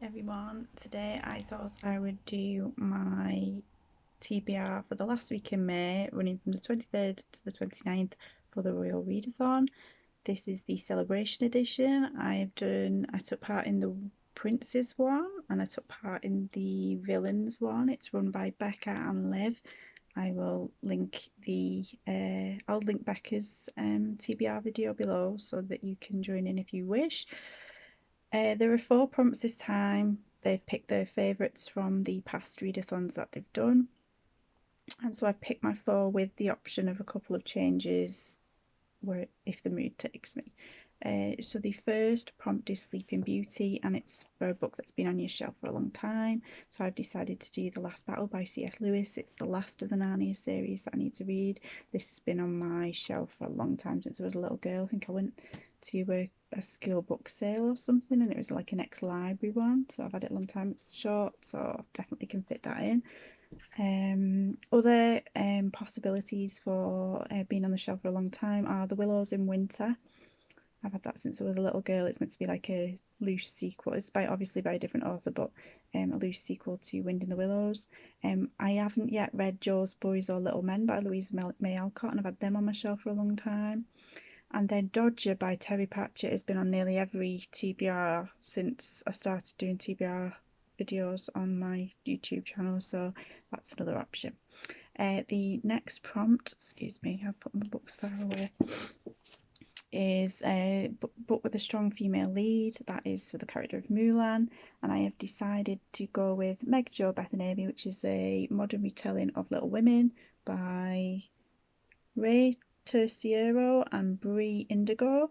Hi everyone, today I thought I would do my TBR for the last week in May, running from the 23rd to the 29th for the Royal Readathon. This is the celebration edition. I took part in the Princes one and I took part in the Villains one. It's run by Becca and Liv. I'll link Becca's TBR video below so that you can join in if you wish. There are 4 prompts this time. They've picked their favourites from the past readathons that they've done. And so I've picked my 4 with the option of a couple of changes if the mood takes me. So the first prompt is Sleeping Beauty, and it's for a book that's been on your shelf for a long time. So I've decided to do The Last Battle by C.S. Lewis. It's the last of the Narnia series that I need to read. This has been on my shelf for a long time, since I was a little girl. I think I went to a school book sale or something, and it was like an ex-library one, so I've had it a long time. It's short, so definitely can fit that in. Other possibilities for being on the shelf for a long time are The Willows in Winter. I've had that since I was a little girl. It's meant to be like a loose sequel. It's obviously by a different author, but a loose sequel to Wind in the Willows. I haven't yet read Jo's Boys or Little Men by Louise May Alcott, and I've had them on my shelf for a long time. And then Dodger by Terry Pratchett has been on nearly every TBR since I started doing TBR videos on my YouTube channel, so that's another option. The next prompt, excuse me, I've put my books far away, is a book with a strong female lead. That is for the character of Mulan, and I have decided to go with Meg Jo Bethany, which is a modern retelling of Little Women by Ray Terciero and Brie Indigo.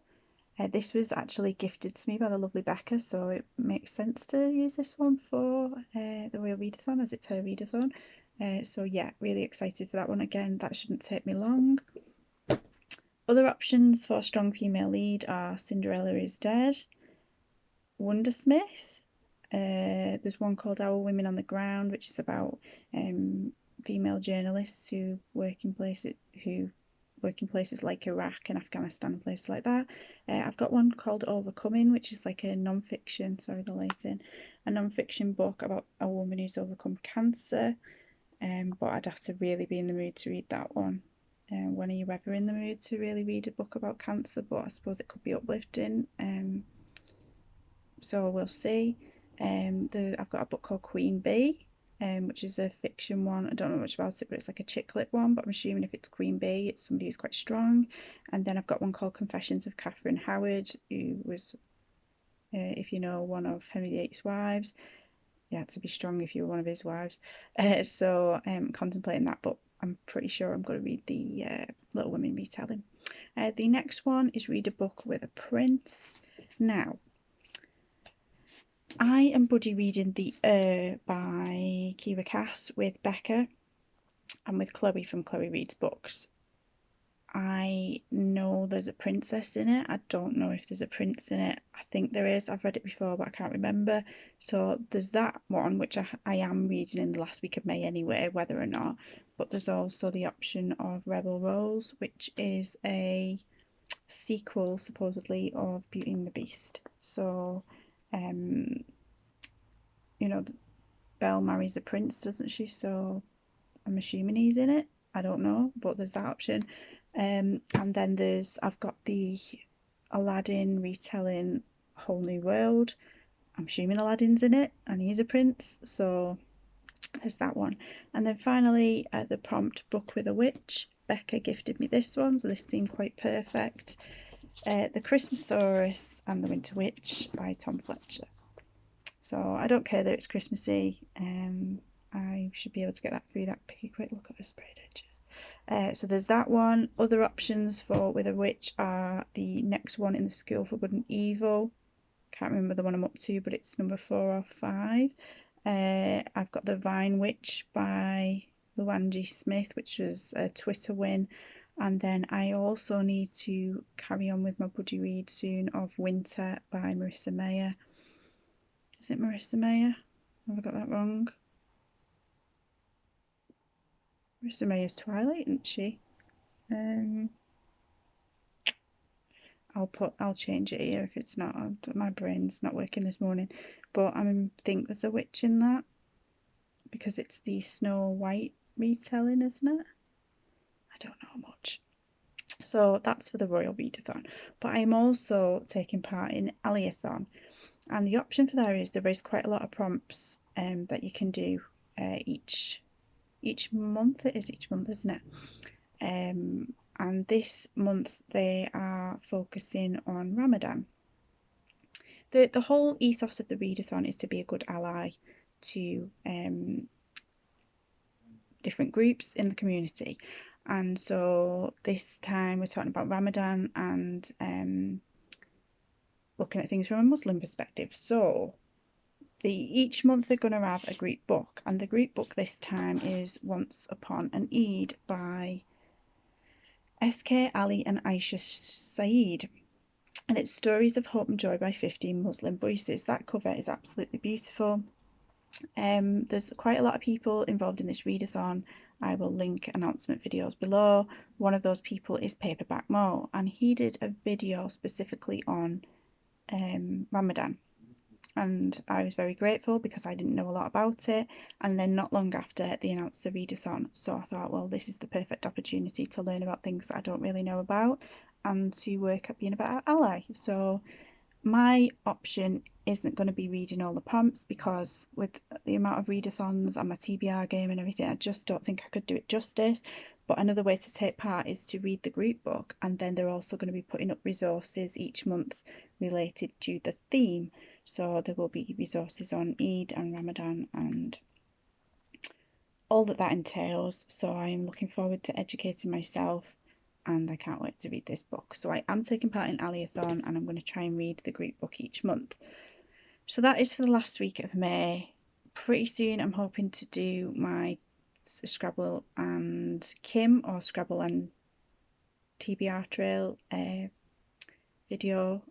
This was actually gifted to me by the lovely Becca, so it makes sense to use this one for the Royal Readathon, as it's her readathon. So yeah, really excited for that one. Again, that shouldn't take me long. Other options for strong female lead are Cinderella is Dead, Wondersmith. There's one called Our Women on the Ground, which is about female journalists who work in places like Iraq and Afghanistan and places like that. I've got one called Overcoming, which is like a non-fiction, a non-fiction book about a woman who's overcome cancer. But I'd have to really be in the mood to read that one. When are you ever in the mood to really read a book about cancer? But I suppose it could be uplifting. So we'll see. I've got a book called Queen Bee, which is a fiction one. I don't know much about it, but it's like a chick lit one. But I'm assuming if it's Queen Bee, it's somebody who's quite strong. And then I've got one called Confessions of Catherine Howard, who was, if you know, one of Henry VIII's wives. You had to be strong if you were one of his wives. So I'm contemplating that, but I'm pretty sure I'm going to read the Little Women retelling. The next one is Read a Book with a Prince. Now, I am buddy reading The by Kira Cass with Becca and with Chloe from Chloe Reads Books. I know there's a princess in it. I don't know if there's a prince in it. I think there is. I've read it before, but I can't remember. So there's that one, which I am reading in the last week of May anyway, whether or not. But there's also the option of Rebel Rose, which is a sequel, supposedly, of Beauty and the Beast. So, you know, Belle marries a prince, doesn't she? So I'm assuming he's in it. I don't know, but there's that option. And then I've got the Aladdin retelling Whole New World. I'm assuming Aladdin's in it and he's a prince, so there's that one. And then finally, the prompt Book with a Witch. Becca gifted me this one, so this seemed quite perfect. The Christmasaurus and the Winter Witch by Tom Fletcher. So I don't care that it's Christmassy. I should be able to get that through that. Pick a quick look at the sprayed edges. So there's that one. Other options for With a Witch are the next one in the School for Good and Evil. Can't remember the one I'm up to, but it's number 4 or 5. I've got The Vine Witch by Luann G. Smith, which was a Twitter win. And then I also need to carry on with my buddy read soon of Winter by Marissa Mayer. Is it Marissa Mayer? Have I got that wrong? Marissa Mayer's Twilight, isn't she? I'll I'll change it here if it's not. My brain's not working this morning, but I think there's a witch in that because it's the Snow White retelling, isn't it? I don't know much. So that's for the Royal Readathon. But I'm also taking part in Ally-A-Thon, and the option for there is quite a lot of prompts that you can do each month. It is each month, isn't it? And this month they are focusing on Ramadan. The whole ethos of the Readathon is to be a good ally to different groups in the community. And so this time we're talking about Ramadan and looking at things from a Muslim perspective. So each month they're going to have a Greek book, and the Greek book this time is Once Upon an Eid by S.K. Ali and Aisha Saeed. And it's Stories of Hope and Joy by 15 Muslim Voices. That cover is absolutely beautiful. There's quite a lot of people involved in this readathon. I will link announcement videos below. One of those people is Paperback Mo, and he did a video specifically on Ramadan. And I was very grateful because I didn't know a lot about it. And then not long after, they announced the readathon. So I thought, well, this is the perfect opportunity to learn about things that I don't really know about and to work at being a better ally. So my option isn't going to be reading all the prompts because with the amount of readathons and my TBR game and everything, I just don't think I could do it justice. But another way to take part is to read the group book, and then they're also going to be putting up resources each month related to the theme. So there will be resources on Eid and Ramadan and all that entails. So I am looking forward to educating myself, and I can't wait to read this book. So I am taking part in Ally-A-Thon, and I'm going to try and read the group book each month. So that is for the last week of May. Pretty soon I'm hoping to do my Scrabble and Kim, or Scrabble and TBR trail video,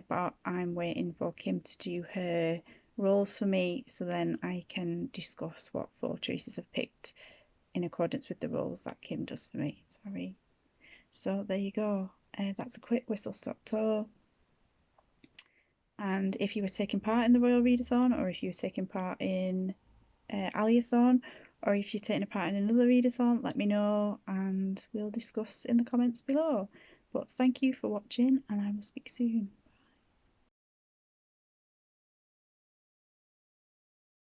but I'm waiting for Kim to do her roles for me, so then I can discuss what 4 choices I've picked in accordance with the roles that Kim does for me. Sorry. So there you go. That's a quick whistle stop tour. And if you were taking part in the Royal Readathon, or if you were taking part in Ally-A-Thon, or if you're taking part in another readathon, let me know and we'll discuss in the comments below. But thank you for watching, and I will speak soon.